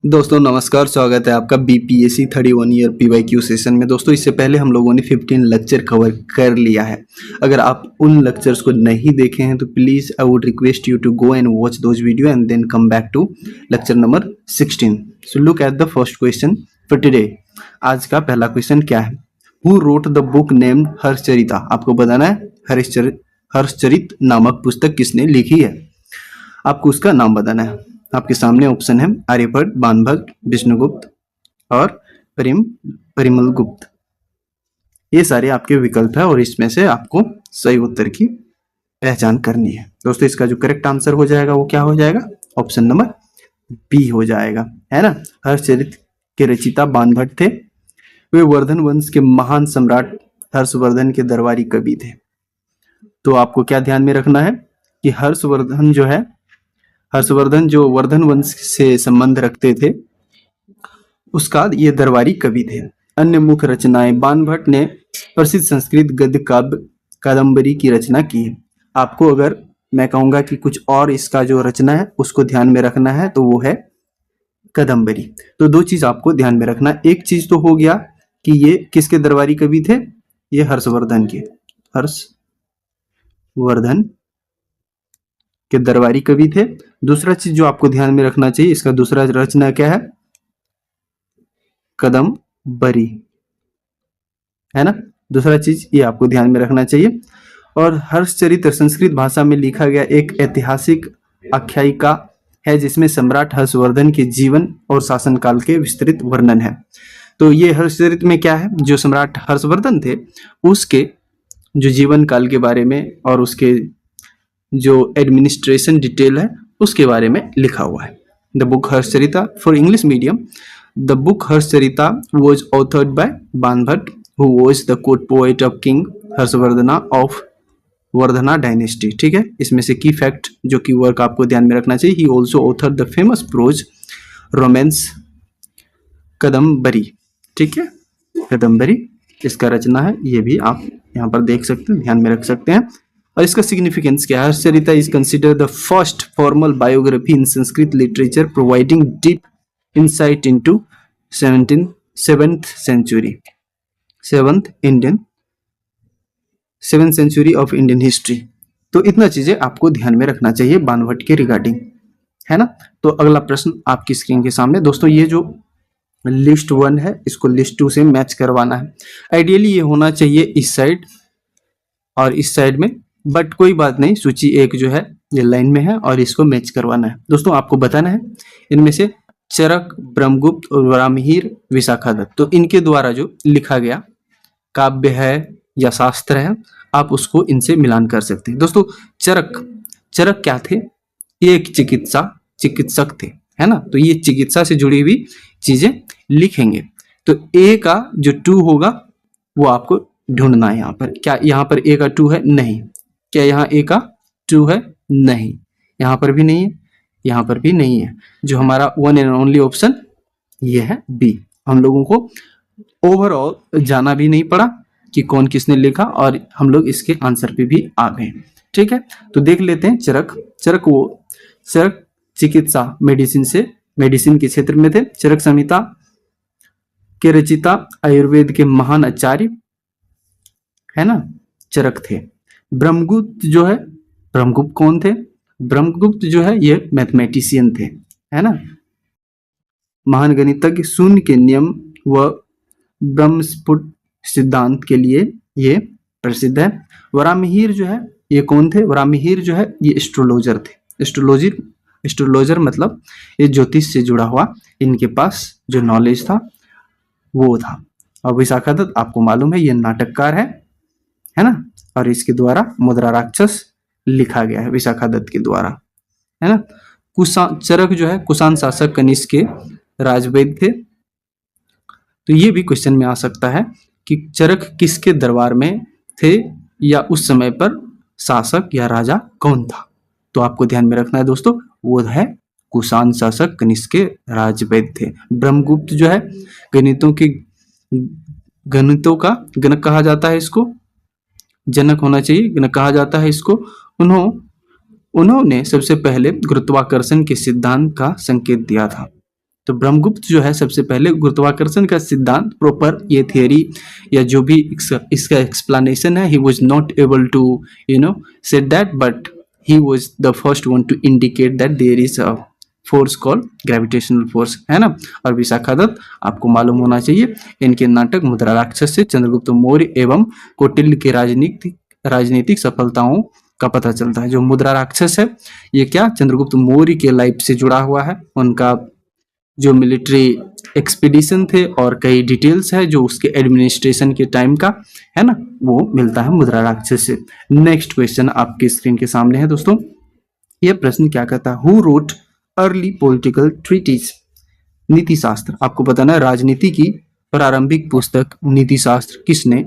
दोस्तों नमस्कार, स्वागत है आपका बीपीएससी 31 ईयर पीवाईक्यू सेशन में। दोस्तों इससे पहले हम लोगों ने 15 लेक्चर कवर कर लिया है। अगर आप उन लेक्चर्स को नहीं देखे हैं तो please I would request you to go and watch those video and then come back to lecture number 16। So look at the first question for today. आज का पहला क्वेश्चन क्या है? Who wrote the book named Harshacharita? आपको बताना है हर्षचरित नामक पुस्तक किसने लिखी है। आपको उसका नाम बताना है। आपके सामने ऑप्शन है आर्यभट्ट, बाणभट्ट, विष्णुगुप्त और परिमल गुप्त। ये सारे आपके विकल्प है और इसमें से आपको सही उत्तर की पहचान करनी है। दोस्तों इसका जो करेक्ट आंसर हो जाएगा वो क्या हो जाएगा? ऑप्शन नंबर बी हो जाएगा, है ना। हर्षचरित के रचयिता बाणभट्ट थे। वे वर्धन वंश के महान सम्राट हर्षवर्धन के दरबारी कवि थे। तो आपको क्या ध्यान में रखना है कि हर्षवर्धन जो वर्धन वंश से संबंध रखते थे उसका ये दरबारी कवि थे। अन्य मुख्य रचनाएं बाणभट्ट ने प्रसिद्ध संस्कृत गद्य काव्य कादम्बरी की रचना की है। आपको अगर मैं कहूंगा कि कुछ और इसका जो रचना है उसको ध्यान में रखना है तो वो है कादम्बरी। तो दो चीज आपको ध्यान में रखना है। एक चीज तो हो गया कि ये किसके दरबारी कवि थे? ये हर्षवर्धन के दरबारी कवि थे। दूसरा चीज जो आपको ध्यान में रखना चाहिए, इसका दूसरा रचना क्या है? कादम्बरी, है ना। दूसरा चीज ये आपको ध्यान में रखना चाहिए। और हर्षचरित संस्कृत भाषा में लिखा गया एक ऐतिहासिक आख्यायिका है जिसमें सम्राट हर्षवर्धन के जीवन और शासनकाल के विस्तृत वर्णन है। तो ये हर्षचरित में क्या है? जो सम्राट हर्षवर्धन थे उसके जो जीवन काल के बारे में और उसके जो एडमिनिस्ट्रेशन डिटेल है उसके बारे में लिखा हुआ है। The book Harshacharita for English medium. The book Harshacharita was authored by Banabhatta who was the court poet of king Harshavardhana of Vardhana dynasty. ठीक है, इसमें से की फैक्ट जो की वर्क आपको ध्यान में रखना चाहिए। He also author the famous prose romance Kadambari. ठीक है, कादम्बरी इसका रचना है, ये भी आप यहाँ पर देख सकते हैं, ध्यान में रख सकते हैं। और इसका सिग्निफिकेंस क्या है? Harshacharita is consider the first formal biography in Sanskrit literature providing deep insight into seventh century of Indian history. तो इतना चीजें आपको ध्यान में रखना चाहिए बाणभट्ट के रिगार्डिंग, है ना। तो अगला प्रश्न आपकी स्क्रीन के सामने। दोस्तों ये जो लिस्ट 1 है इसको लिस्ट 2 से मैच करवाना है। आइडियली ये होना चाहिए इस साइड और इस साइड में, बट कोई बात नहीं, सूची 1 जो है ये लाइन में है और इसको मैच करवाना है। दोस्तों आपको बताना है इनमें से चरक, ब्रह्मगुप्त और वराहमिहिर, विशाखादत्त, तो इनके द्वारा जो लिखा गया काव्य है या शास्त्र है आप उसको इनसे मिलान कर सकते हैं। दोस्तों चरक क्या थे? ये एक चिकित्सक थे, है ना। तो ये चिकित्सा से जुड़ी हुई चीजें लिखेंगे। तो ए का जो 2 होगा वो आपको ढूंढना है। यहाँ पर क्या यहाँ पर ए का 2 है? नहीं। क्या यहाँ ए का 2 है? नहीं। यहाँ पर भी नहीं है, यहाँ पर भी नहीं है। जो हमारा वन एंड ओनली ऑप्शन ये है बी। हम लोगों को ओवरऑल जाना भी नहीं पड़ा कि कौन किसने लिखा और हम लोग इसके आंसर पे भी आ गए। ठीक है, तो देख लेते हैं। चरक चिकित्सा मेडिसिन के क्षेत्र में थे। चरक संहिता के रचयिता आयुर्वेद के महान आचार्य, है ना, चरक थे। ब्रह्मगुप्त कौन थे? ब्रह्मगुप्त जो है ये मैथमेटिशियन थे, है ना, महान गणितज्ञ। शून्य के नियम व ब्रह्मस्फुट सिद्धांत के लिए ये प्रसिद्ध है। वराहमिहिर जो है ये कौन थे? वराहमिहिर जो है ये एस्ट्रोलॉजर थे। एस्ट्रोलॉजर मतलब ये ज्योतिष से जुड़ा हुआ इनके पास जो नॉलेज था वो था। और विशाखादत्त आपको मालूम है ये नाटककार है ना, और इसके द्वारा मुद्रा राक्षस लिखा गया है विशाखादत्त के द्वारा, है ना। चरक जो है कुषाण शासक कनिष्क के राजवैद्य थे। तो ये भी क्वेश्चन में आ सकता है कि चरक किसके दरबार में थे या उस समय पर शासक या राजा कौन था। तो आपको ध्यान में रखना है दोस्तों, वो है कुषाण शासक कनिष्क के राजवैद्य थे। ब्रह्मगुप्त जो है गणितों का जनक कहा जाता है, इसको जनक होना चाहिए, जनक कहा जाता है इसको। उन्होंने सबसे पहले गुरुत्वाकर्षण के सिद्धांत का संकेत दिया था। तो ब्रह्मगुप्त जो है सबसे पहले गुरुत्वाकर्षण का सिद्धांत प्रॉपर ये थियरी या जो भी इसका एक्सप्लेनेशन है, he was not able to said that, but he was the first one to indicate that there is a force called gravitational force, है ना। और विशाखा दत्त आपको मालूम होना चाहिए, इनके नाटक मुद्रा राक्षस से चंद्रगुप्त मौर्य एवं कौटिल्य के राजनीतिक सफलताओं का पता चलता है। जो मुद्रा राक्षस है ये क्या चंद्रगुप्त मौर्य के लाइफ से जुड़ा हुआ है, उनका जो मिलिट्री एक्सपीडिशन थे और कई डिटेल्स है जो उसके एडमिनिस्ट्रेशन के टाइम का है ना, वो मिलता है मुद्रा राक्षस से। नेक्स्ट क्वेश्चन आपके स्क्रीन के सामने है दोस्तों, ये प्रश्न क्या कहता है, who wrote early political treaties. Niti Shastra, आपको बताना है राजनीति की प्रारंभिक पुस्तक नीति शास्त्र किसने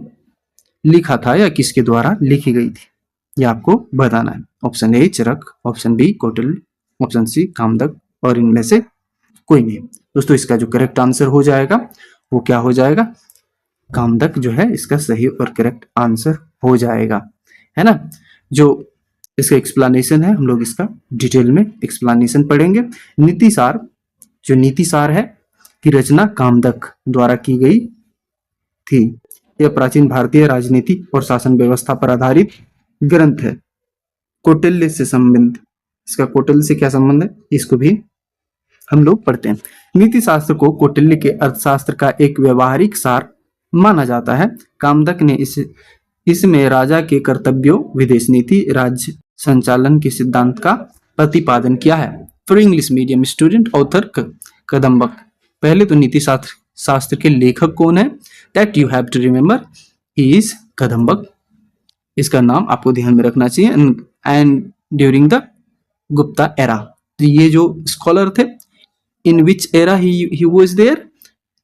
लिखा था या किसके द्वारा लिखी गई थी, ये आपको बताना है। Option A Charaka, option B Kautilya, option C Kamadak, और इनमें से कोई नहीं। दोस्तों इसका जो करेक्ट आंसर हो जाएगा वो क्या हो जाएगा, कामदक जो है इसका सही और करेक्ट आंसर हो जाएगा, है ना। जो इसका एक्सप्लेनेशन है हम लोग इसका डिटेल में एक्सप्लेनेशन पढ़ेंगे। नीतिसार, जो नीतिसार है की रचना कामदक द्वारा की गई थी। यह प्राचीन भारतीय राजनीति और शासन व्यवस्था पर आधारित ग्रंथ है। कौटिल्य से संबंध, इसका कौटिल्य से क्या संबंध है इसको भी हम लोग पढ़ते हैं। नीति शास्त्र को कौटिल्य के अर्थशास्त्र का एक व्यवहारिक सार माना जाता है। कामदक ने इसमें राजा के कर्तव्यों, विदेश नीति, राज्य संचालन के सिद्धांत का प्रतिपादन किया है। For English medium student, author Kadambak. पहले तो नीति शास्त्र के लेखक कौन है, that you have to remember, he is Kadambak. इसका नाम आपको ध्यान में रखना चाहिए। And during the Gupta era, तो ये जो स्कॉलर थे, in which era he was there,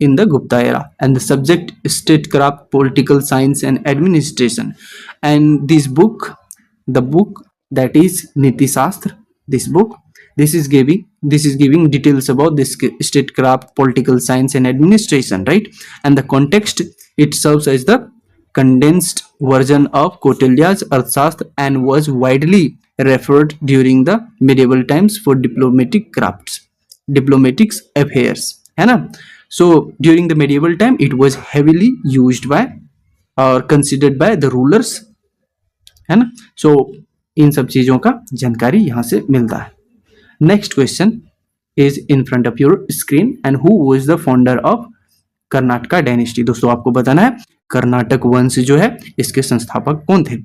in the Gupta era, and the subject statecraft, political science and administration. And this book, the book that is Niti Shastra, this is giving details about this statecraft, political science and administration, right? And the context, it serves as the condensed version of Kautilya's Arthashastra and was widely referred during the medieval times for diplomatic affairs, है ना। So during the medieval time it was heavily used by or considered by the rulers, है ना। So इन सब चीजों का जानकारी यहाँ से मिलता है। Next question is in front of your screen, and who was the founder of Karnataka dynasty. दोस्तों आपको बताना है कर्नाटक वंश जो है इसके संस्थापक कौन थे,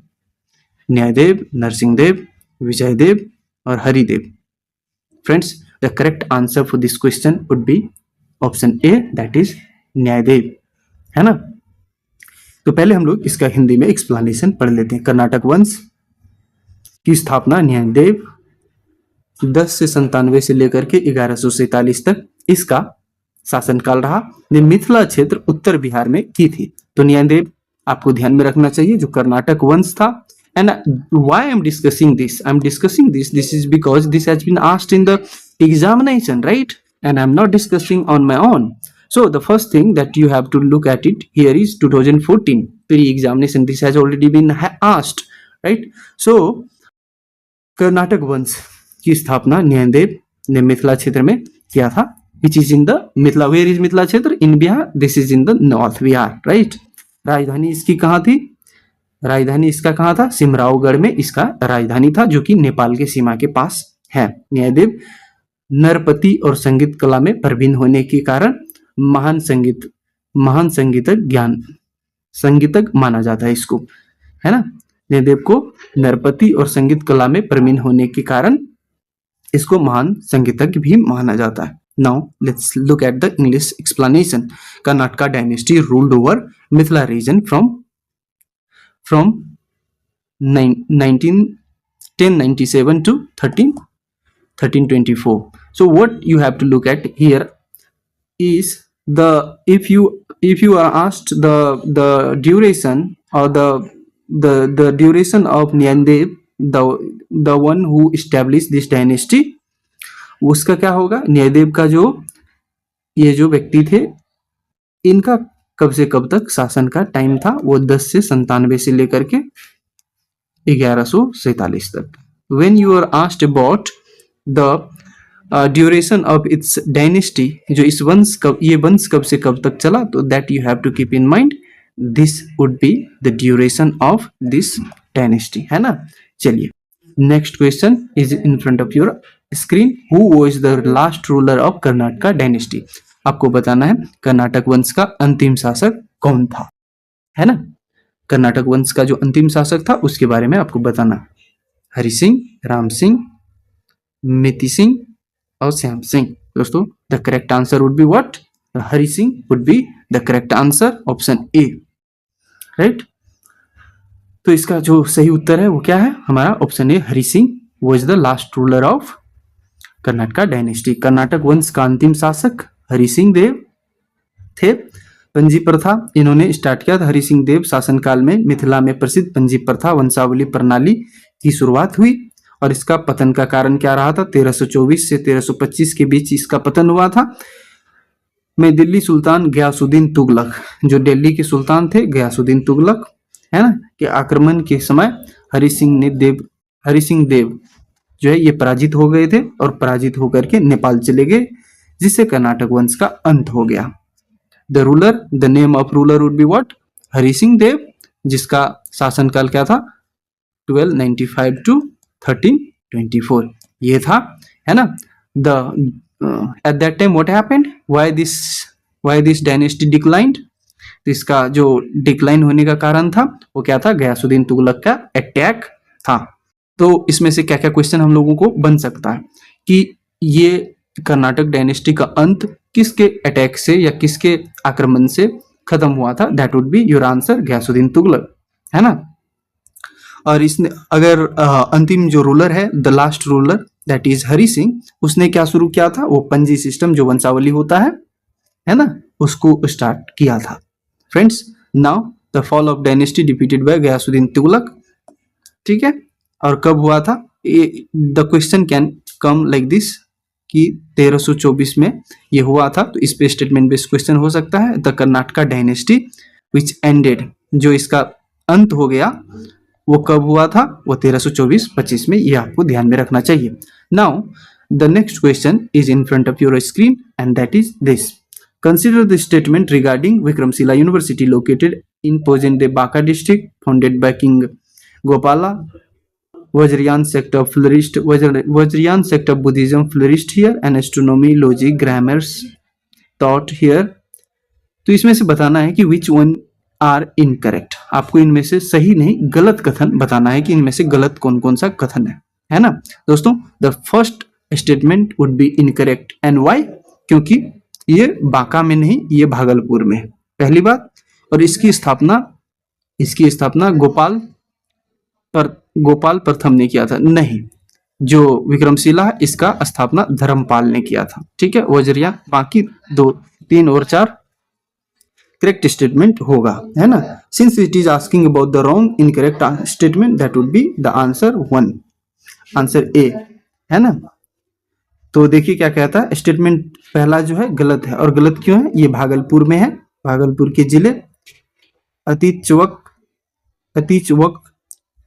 न्यायदेव, नरसिंहदेव, विजयदेव और Haridev. Friends the correct answer for this question would be option A, that is Nyayadev, है ना। तो पहले हम लोग इसका हिंदी में एक्सप्लेनेशन पढ़ लेते हैं। कर्नाटक वंश की स्थापना न्यायदेव 10 से 97 से लेकर के 1147 तक इसका शासनकाल रहा। ने मिथिला क्षेत्र उत्तर बिहार में की थी। तो न्यायदेव आपको ध्यान में रखना चाहिए जो कर्नाटक वंश था। And why I am discussing this, this is because this has been asked in the examination, right? And I'm not discussing on my own. So the first thing that you have to look at it here is 2014 pre-examination. This has already been asked, right? So Karnataka वंश की स्थापना न्यायदेव ने मिथिला क्षेत्र में किया था, which is in the Mithila. Where is Mithila क्षेत्र? In Bihar. This is in the North Bihar, right? राजधानी इसकी कहाँ थी? राजधानी इसका कहाँ था? सिमरावगढ़ में इसका राजधानी था, जो कि नेपाल के सीमा के पास है। न्यायदेव नरपति और संगीत कला में प्रवीण होने के कारण महान संगीतज्ञ माना जाता है इसको, है ना। न्यायदेव को नरपति और संगीत कला में प्रवीण होने के कारण इसको महान संगीतज्ञ भी माना जाता है। Now let's look at the English explanation. Karnataka dynasty ruled over Mithila region from 1097 to 1324. So what you have to look at here is if you are asked the duration or the duration of Nyandev, the one who established this dynasty, उसका क्या होगा? न्यायदेव का ये जो व्यक्ति थे, इनका कब से कब तक शासन का टाइम था? वो 10 से 97 से लेकर के 1147 तक। When you are asked about the duration of its dynasty, जो इस वंश कब, ये वंश कब से कब तक चला, तो that you have to keep in mind, this would be the duration of this dynasty, है ना। चलिए next question is in front of your screen, who was the last ruler of Karnataka dynasty. आपको बताना है कर्नाटक वंश का अंतिम शासक कौन था, है ना। कर्नाटक वंश का जो अंतिम शासक था उसके बारे में आपको बताना, हरि सिंह, राम सिंह, मिति सिंह और श्याम सिंह। दोस्तों the correct answer would be what, Hari Singh would be the correct answer, option A, right. तो इसका जो सही उत्तर है वो क्या है, हमारा option A, Hari Singh was the last ruler of Karnataka dynasty. Karnataka वंश का अंतिम शासक हरि सिंह देव थे। पंजी प्रथा इन्होंने स्टार्ट किया था। हरि सिंह देव शासनकाल में मिथिला में प्रसिद्ध पंजी प्रथा वंशावली प्रणाली की शुरुआत हुई, और इसका पतन का कारण क्या रहा था, 1324 से 1325 के बीच इसका पतन हुआ था। में दिल्ली सुल्तान गयासुद्दीन तुगलक, जो दिल्ली के सुल्तान थे गयासुद्दीन तुगलक, है ना, के आक्रमण के समय हरि सिंह देव जो है ये पराजित हो गए थे, और पराजित होकर के नेपाल चले गए, जिससे कर्नाटक वंश का अंत हो गया। The ruler, the name of ruler would be what, Hari Singh Dev, जिसका शासनकाल क्या था, 1295 टू 1324 ये था, है ना। The at that time what happened, why this dynasty declined, तो इसका जो डिक्लाइन होने का कारण था वो क्या था, गयासुद्दीन तुगलक का अटैक था। तो इसमें से क्या क्या क्वेश्चन हम लोगों को बन सकता है कि ये कर्नाटक डायनेस्टी का अंत किसके अटैक से या किसके आक्रमण से खत्म हुआ था, that would be your answer, Ghiyasuddin Tughlaq, है ना। और इसने अगर अंतिम जो रूलर है, the last ruler that is Hari Singh, उसने क्या शुरू किया था, वो पंजी सिस्टम जो वंशावली होता है ना, उसको स्टार्ट किया था। Friends now the fall of dynasty defeated by Ghiyasuddin Tughlaq, ठीक है। और कब हुआ था, the question can come like this कि 1324 में ये हुआ था, तो इस पे स्टेटमेंट बेस्ड क्वेश्चन हो सकता है। The Karnataka dynasty which ended, जो इसका अंत हो गया वो कब हुआ था, वो 1324-25 में, ये आपको ध्यान में रखना चाहिए। Now the next question is in front of your screen and that is this, consider the statement regarding Vikramshila University located in Pojende Baka district, founded by King Gopala. Vajrayana sect of flourished. Vajrayana sect of Buddhism flourished here, and astronomy, logic, grammars taught here. तो इसमें से बताना है कि which one are incorrect. आपको इनमें से सही नहीं गलत कथन बताना है कि इनमें से गलत कौन कौन सा कथन है ना। दोस्तों the first statement would be incorrect, and why, क्योंकि ये बांका में नहीं, ये भागलपुर में, पहली बात। और इसकी स्थापना गोपाल प्रथम ने किया था, नहीं, जो विक्रमशिला है इसका स्थापना धर्मपाल ने किया था, ठीक है। वज्रिया, बाकी 2, 3 और 4 करेक्ट स्टेटमेंट होगा, है ना। Since it is asking about the wrong incorrect statement, that would be the answer 1, answer A, है ना। तो देखिए क्या कहता है, स्टेटमेंट पहला जो है गलत है, और गलत क्यों है, ये भागलपुर में है, भागलपुर के जिले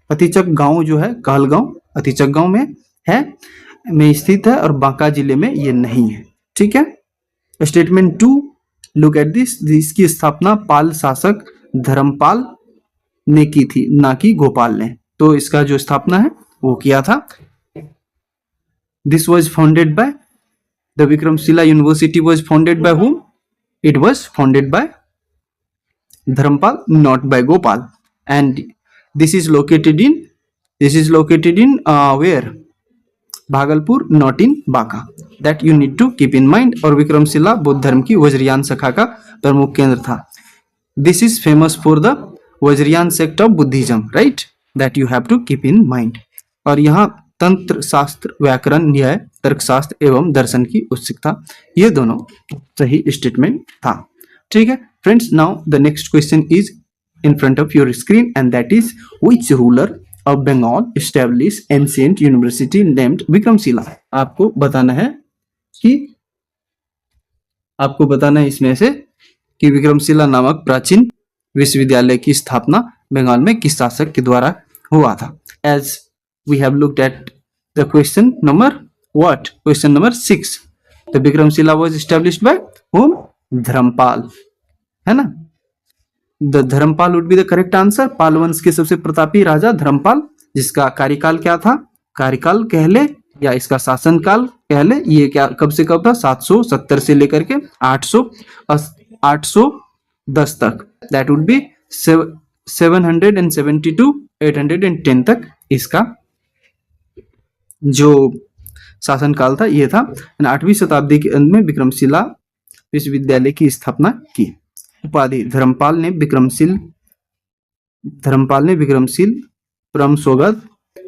अतिचक गांव जो है, कहलगांव अतिचक गांव में स्थित है, और बांका जिले में ये नहीं है, ठीक है। स्टेटमेंट 2, लुक एट दिस, इसकी स्थापना पाल शासक धर्मपाल ने की थी, ना कि गोपाल ने। तो इसका जो स्थापना है वो किया था। This was founded by the Vikramshila University was founded by whom? It was founded by Dharampal, not by Gopal. And this is located in where? Bhagalpur, not in Baka. That you need to keep in mind. और विक्रमशिला बौद्ध धर्म की वज्रयान शाखा का प्रमुख केंद्र था। This is famous for the Vajrayana sect of Buddhism, right? That you have to keep in mind. और यहाँ तंत्र शास्त्र, व्याकरण, न्याय, तर्कशास्त्र एवं दर्शन की उत्सुकता, ये दोनों सही स्टेटमेंट था, ठीक है। Friends now the next question is in front of your screen and that is which ruler of Bengal establish ancient university named Vikramshila. आपको बताना है इसमें से कि विक्रमशिला नामक प्राचीन विश्वविद्यालय की स्थापना बंगाल में किस शासक के द्वारा हुआ था। As we have looked at the question number what? Question number 6. The Vikramshila was established by whom? Dharmapal, है ना? The Dharmapal would be the correct answer. Pal वंश के सबसे प्रतापी राजा धर्मपाल, जिसका कार्यकाल क्या था? कार्यकाल कह ले या इसका शासनकाल कह ले. ये क्या कब से कब था? 770 से लेकर के 810 तक. दैट वुड बी 770 to 810 तक इसका जो शासनकाल था ये था. 8वीं शताब्दी के अंत में विक्रमशिला विश्वविद्यालय की स्थापना की. उपाधि धर्मपाल ने विक्रमशील परम सौगत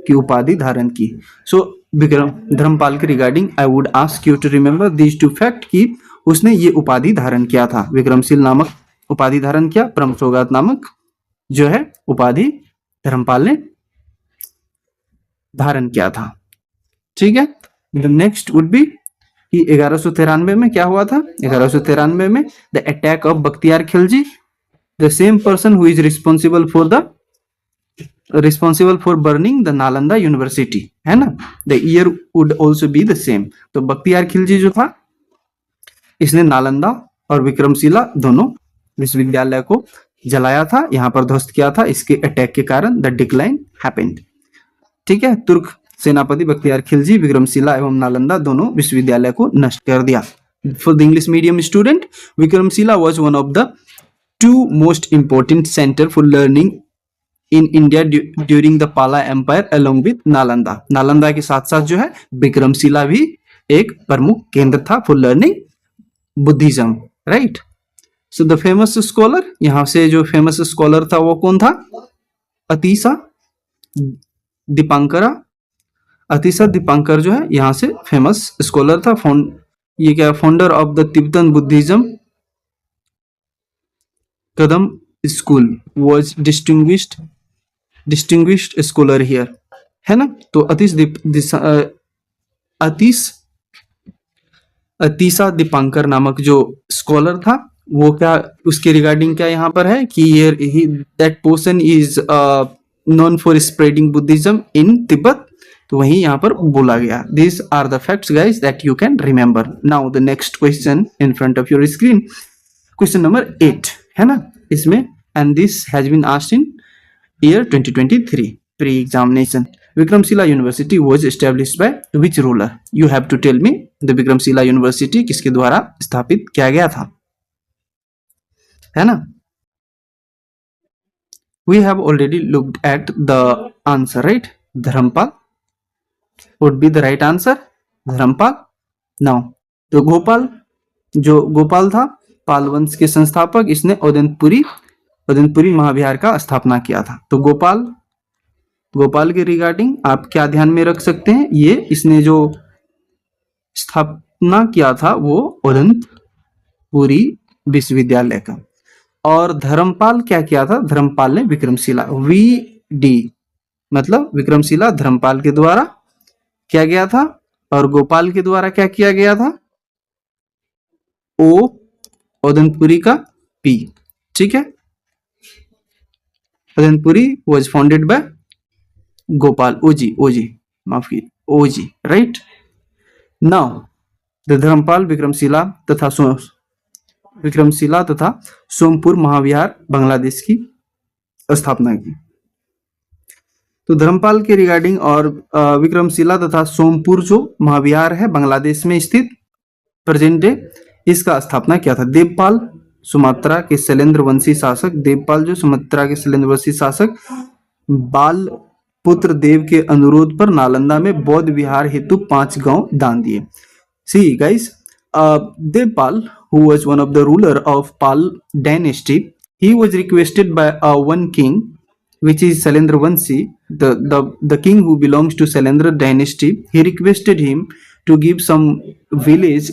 की उपाधि धारण की. सो धर्मपाल के regarding I would ask you to remember these two fact कि उसने ये उपाधि धारण किया था. विक्रमशील नामक उपाधि धारण किया, परम सौगत नामक जो है उपाधि धर्मपाल ने धारण किया था. ठीक है. द नेक्स्ट वुड बी कि 1193 में क्या हुआ था? 1193 में the attack of Bakhtiyar Khilji, the same person who is responsible for burning the Nalanda university, है ना? The year would also be the same. तो बख्तियार खिलजी जो था इसने नालंदा और विक्रमशिला दोनों विश्वविद्यालय को जलाया था, यहाँ पर ध्वस्त किया था. इसके अटैक के कारण द डिक्लाइन हैपेंड. ठीक है. तुर्क सेनापति बख्तियार खिलजी विक्रमशिला एवं नालंदा दोनों विश्वविद्यालय को नष्ट कर दिया. For the English medium student, Vikramshila was one of the 2 most important center for learning in India during the Pala empire along with Nalanda. Nalanda के साथ साथ जो है विक्रमशिला भी एक प्रमुख केंद्र था for learning Buddhism, right? So the famous scholar, यहां से जो फेमस स्कॉलर था वो कौन था? अतीसा दीपांकर जो है यहाँ से फेमस स्कॉलर था. ये क्या? Founder of the Tibetan Buddhism Kadam school was distinguished scholar here, है ना? तो अतीसा दीपांकर नामक जो स्कॉलर था वो क्या, उसके रिगार्डिंग क्या यहाँ पर है कि that person is known for spreading Buddhism in Tibet. तो वही यहाँ पर बोला गया. This are the facts guys that you can remember. Now the next question in front of your screen, question number 8, है ना? इसमें and this has been asked in year 2023 pre examination. Vikramshila university was established by which ruler? You have to tell me the Vikramshila university किसके द्वारा स्थापित किया गया था, है ना? We have already looked at the answer, right? Dharamпал would be the right answer. Dharmpal. Now, तो गोपाल था पाल वंश के संस्थापक, इसने ओदनपुरी महाविहार का स्थापना किया था. तो गोपाल के रिगार्डिंग आप क्या ध्यान में रख सकते हैं? ये इसने जो स्थापना किया था वो ओदनपुरी विश्वविद्यालय का. और धर्मपाल क्या किया था? धर्मपाल ने विक्रमशिला VD मतलब विक्रमशिला धर्मपाल के द्वारा किया गया था. और गोपाल के द्वारा क्या किया गया था? O ओदनपुरी का P. ठीक है. Odanpuri was founded by Gopal OG माफ कीजिए OG, right? Now the Dharmapal Vikramshila तथा सोमपुर महाविहार बांग्लादेश की स्थापना की. तो धर्मपाल के रिगार्डिंग और विक्रमशिला तथा सोमपुर जो महाविहार है बांग्लादेश में स्थित प्रेजेंट डे, इसका स्थापना किया था देवपाल, सुमात्रा के शैलेंद्र वंशी शासक. देवपाल जो सुमात्रा के शैलेंद्र वंशी शासक बाल पुत्र देव के अनुरोध पर नालंदा में बौद्ध विहार हेतु 5 गांव दान दिए. See guys, Devpal, who was one of the ruler of Pal dynasty, he was requested by one king, which is Shailendra Vanshi, the king who belongs to Shailendra dynasty. He requested him to give some village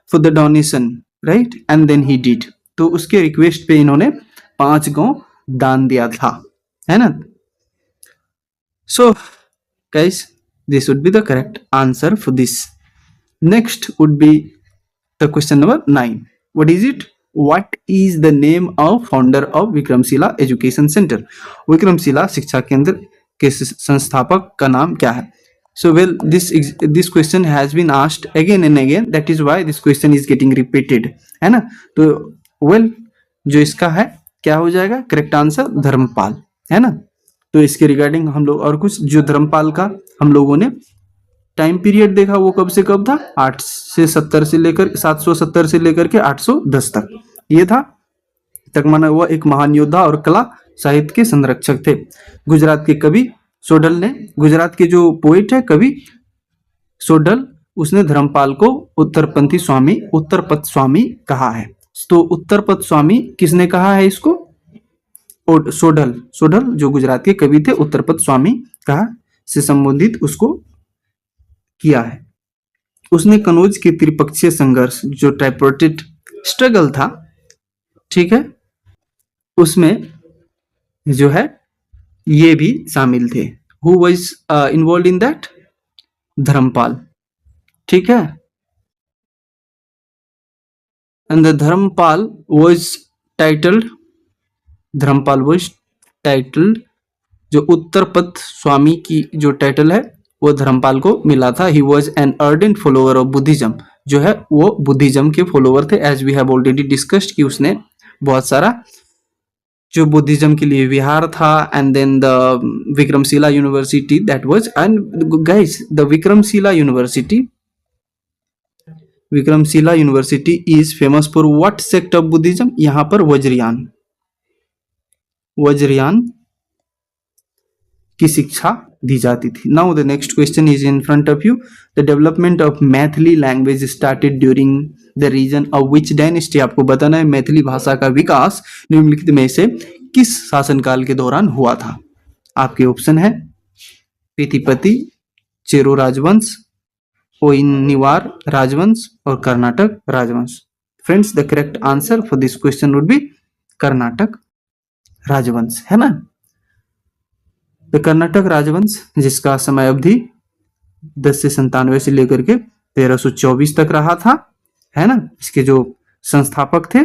for the donation, right? And then he did. तो उसके request पे इन्होंने 5 गांव दान दिया था, है ना? So, guys, this would be the correct answer for this. Next would be the question number 9. What is it? What is the name of founder of Vikramshila Education Center? Vikramshila शिक्षा केंद्र के संस्थापक का नाम क्या है? So well, this question has been asked again and again. That is why this question is getting repeated. है ना? तो well, जो इसका है क्या हो जाएगा? करेक्ट आंसर धर्मपाल, है ना? तो इसके रिगार्डिंग हम लोग और कुछ जो धर्मपाल का हम लोगों ने टाइम पीरियड देखा वो कब से कब था? 870 से लेकर 770 से लेकर के 810 तक ये था। तक माना हुआ एक महान योद्धा और कला साहित्य के संरक्षक थे। गुजरात के कवि सोडल ने, गुजरात के जो पोइट है कवि सोडल, उसने धर्मपाल को उत्तरपंथी स्वामी, उत्तरपथ स्वामी कहा है। तो उत्तरपथ स्वामी किसने कहा है इसको? सोडल, सोडल जो गुजरात के कवि थे उत्तरपथ स्वामी कहा से संबोधित उसको किया है। उसने कनौज के त्रिपक्षीय संघर्ष जो ट्राइपार्टिट स्ट्रगल था, ठीक है, उसमें जो है ये भी शामिल थे। Who was involve in that? Dharmapal, ठीक है। And the Dharmapal was titled, Dharmapal was titled, जो उत्तरपथ स्वामी की जो टाइटल है वो धर्मपाल को मिला था। He was an ardent follower of Buddhism, जो है वो बुद्धिज्म के फॉलोअर थे। As we have already discussed कि उसने बहुत सारा जो बुद्धिज्म के लिए विहार था। And then the Vikramshila university that was, and guys the Vikramshila university is famous for what sect of Buddhism? यहाँ पर वज्रयान की शिक्षा दी जाती थी। Now the next question is in front of you. The development of Maithili language started during the reason of which dynasty? आपको बताना है मैथिली भाषा का विकास निम्नलिखित में से किस शासनकाल के दौरान हुआ था? आपके ऑप्शन है पीतिपति, चेरो राजवंश, ओइनिवार राजवंश और कर्नाटक राजवंश। Friends, the correct answer for this question would B Karnataka राजवंश, है ना। द कर्नाटक राजवंश जिसका समय अवधि 10 से 97 से लेकर के 1324 तक रहा था, है ना। इसके जो संस्थापक थे,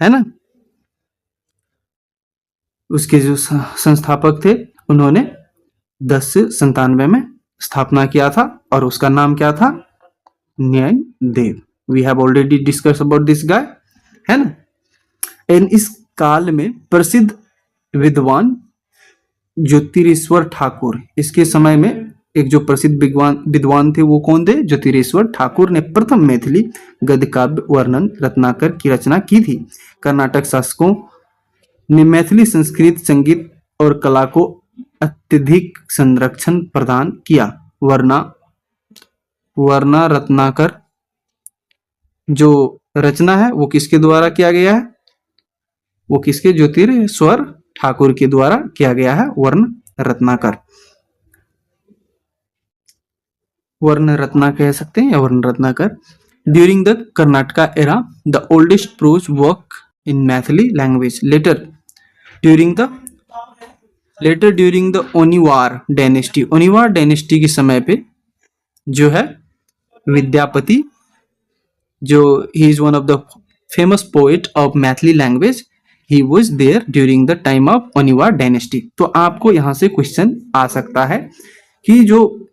है ना, उसके जो संस्थापक थे उन्होंने 10 से 97 में स्थापना किया था और उसका नाम क्या था? Nyaya Dev. We have already discuss about this guy, है ना। एंड इस काल में प्रसिद्ध विद्वान ज्योतिरेश्वर ठाकुर, इसके समय में एक जो प्रसिद्ध विद्वान थे वो कौन थे? ज्योतिरेश्वर ठाकुर ने प्रथम मैथिली गद्य काव्य वर्णन रत्नाकर की रचना की थी। कर्नाटक शासकों ने मैथिली संस्कृत संगीत और कला को अत्यधिक संरक्षण प्रदान किया। वरना रत्नाकर जो रचना है वो किसके द्वारा किया गया है? वो किसके? ज्योतिरेश्वर ठाकुर के द्वारा किया गया है। वर्ण रत्ना कह सकते हैं या Varna Ratnakar. During the Karnataka era the oldest prose work in Maithili language later during the Oniwar dynasty के समय पे जो है विद्यापति, जो he is one of the famous poet of Maithili language, he was there during the time of Oniwar dynasty. तो आपको यहां से क्वेश्चन आ सकता है कि जो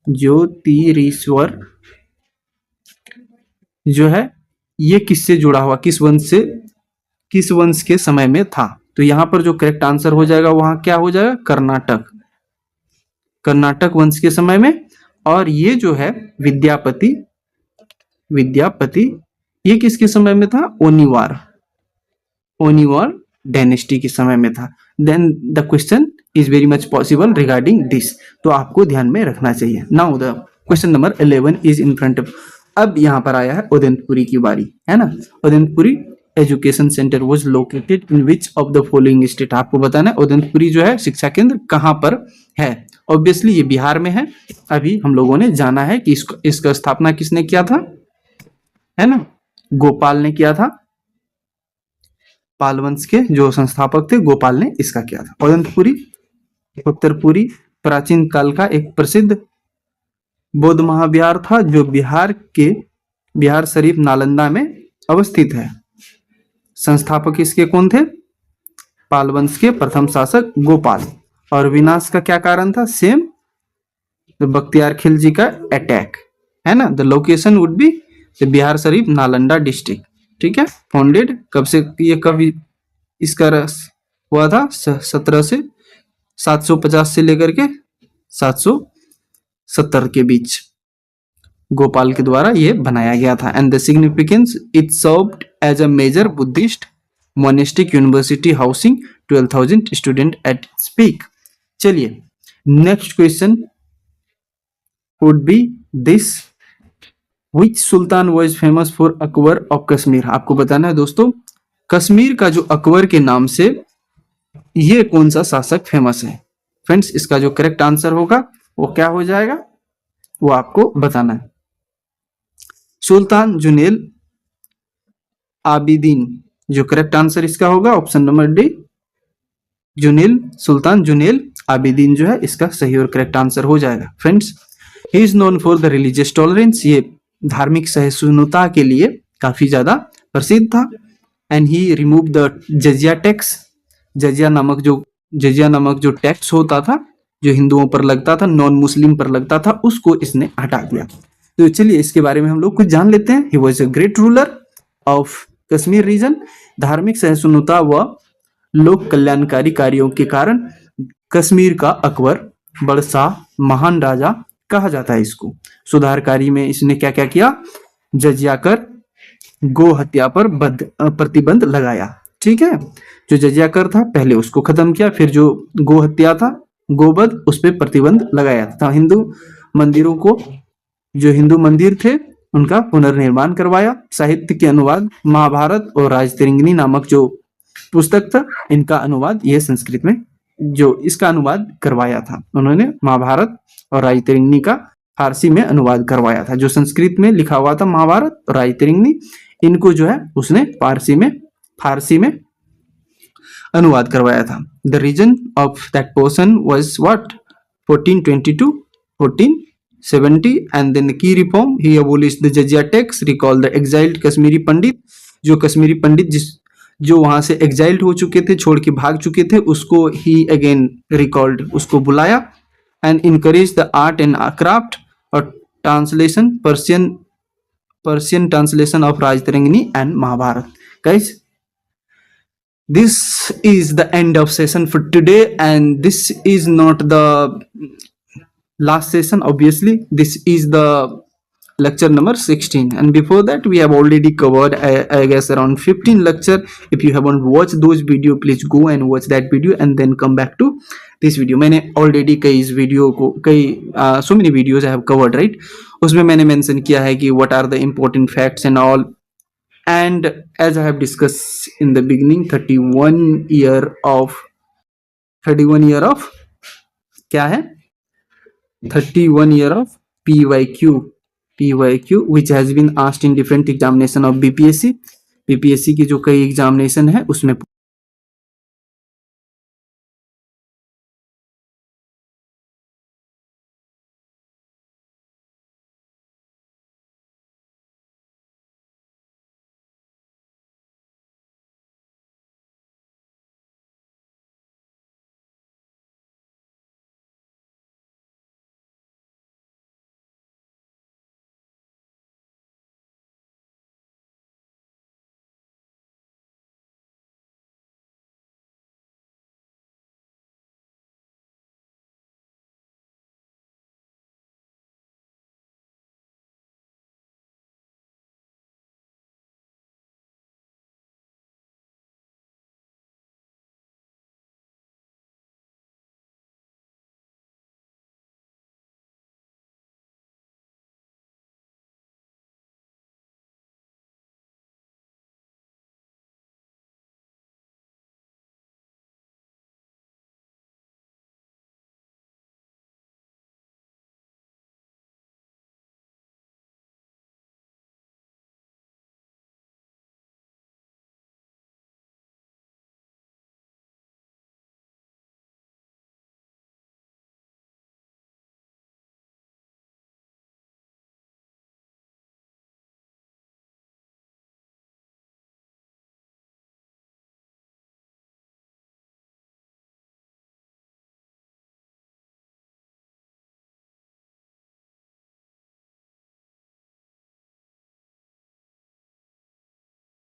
ज्योतिरीश्वर जो है ये किससे जुड़ा हुआ, किस वंश के समय में था? तो यहां पर जो करेक्ट आंसर हो जाएगा वहां क्या हो जाएगा? कर्नाटक वंश के समय में। और ये जो है विद्यापति ये किसके समय में था? ओनिवार डायनेस्टी के समय में था। Then the question is very much possible regarding this, तो आपको ध्यान में रखना चाहिए। Now the question number 11 is in front of. अब यहाँ पर आया है उदयपुरी की बारी, है ना। Udaipuri education centre was located in which of the following state? आपको बताना है उदयपुरी जो है शिक्षा केंद्र कहाँ पर है। ऑब्वियसली ये बिहार में है। अभी हम लोगों ने जाना है कि इसका स्थापना किसने किया था, है ना, गोपाल ने किया था। पाल वंश के जो संस्थापक थे गोपाल ने इसका किया था। उत्तरपुरी प्राचीन काल का एक प्रसिद्ध बौद्ध महाविहार था जो बिहार शरीफ नालंदा में अवस्थित है। संस्थापक इसके कौन थे? पाल वंश के प्रथम शासक गोपाल। और विनाश का क्या कारण था? सेम बख्तियार खिलजी का अटैक, है ना। The location would be Bihar Sharif, Nalanda district. ठीक है। फाउंडेड कब से, ये कब इसका हुआ था? 17 से 750 से लेकर के 770 के बीच गोपाल के द्वारा ये बनाया गया था। And the significance, it served as a major Buddhist monastic university housing 12,000 student at its peak. चलिए next question would be this, which sultan was famous for Akbar of Kashmir. आपको बताना है दोस्तों, कश्मीर का जो अकबर के नाम से ये कौन सा शासक फेमस है। फ्रेंड्स इसका जो करेक्ट आंसर होगा वो क्या हो जाएगा, वो आपको बताना है। सुल्तान जुनेल आबिदीन, जो करेक्ट आंसर इसका होगा option number D, Zainul, sultan Zainul Abidin जो है इसका सही और करेक्ट आंसर हो जाएगा। Friends he is known for the religious tolerance, ये धार्मिक सहिष्णुता के लिए काफी ज्यादा प्रसिद्ध था। And he remove the jizya tax, jizya नामक जो टैक्स होता था, जो हिंदुओं पर लगता था, नॉन मुस्लिम पर लगता था, उसको इसने हटा दिया। तो चलिए इसके बारे में हम लोग कुछ जान लेते हैं। He was a great ruler of Kashmir region. धार्मिक सहिष्णुता व लोक कल्याणकारी कार्यों के कारण कश्मीर का अकबर, बड़शाह, महान राजा कहा जाता है इसको। सुधारकारी में इसने क्या क्या किया? जजिया कर, गो हत्या पर प्रतिबंध लगाया। ठीक है, जो जजिया कर था पहले उसको खत्म किया, फिर जो गो हत्या था, गोवध, उस पर प्रतिबंध लगाया था। हिंदू मंदिरों को, जो हिंदू मंदिर थे उनका पुनर्निर्माण करवाया। साहित्य के अनुवाद, महाभारत और राजतरंगिणी नामक जो पुस्तक था, इनका अनुवाद ये संस्कृत में, जो इसका अनुवाद करवाया था उन्होंने, महाभारत और राजतरंगिणी का फारसी में अनुवाद करवाया था। जो संस्कृत में लिखा हुआ था महाभारत और राजतरंगिणी, इनको जो है उसने फारसी में अनुवाद करवाया था। The reason of that portion was what? 1420 to 1470 and then key reform, he abolished the jizya tax, recall the exiled Kashmiri Pandit, जो कश्मीरी पंडित जो वहां से एक्साइल्ड हो चुके थे, छोड़ के भाग चुके थे, उसको ही अगेन रिकॉल्ड, उसको बुलाया। And encourage the art and craft और translation, Persian translation of Rajatarangini and Mahabharata. Guys, this is the end of session for today, and this is not the last session. Obviously this is the lecture number 16, and before that we have already covered I guess around 15 lecture. If you haven't watched those video, please go and watch that video and then come back to this video. मैंने already कई इस video को so many videos I have covered, right? उसमें मैंने mention किया है कि what are the important facts and all. And as I have discussed in the beginning, 31 year of क्या है? 31 year of PYQ which has been asked in different examination of BPSC की जो कई एग्जामिनेशन है उसमें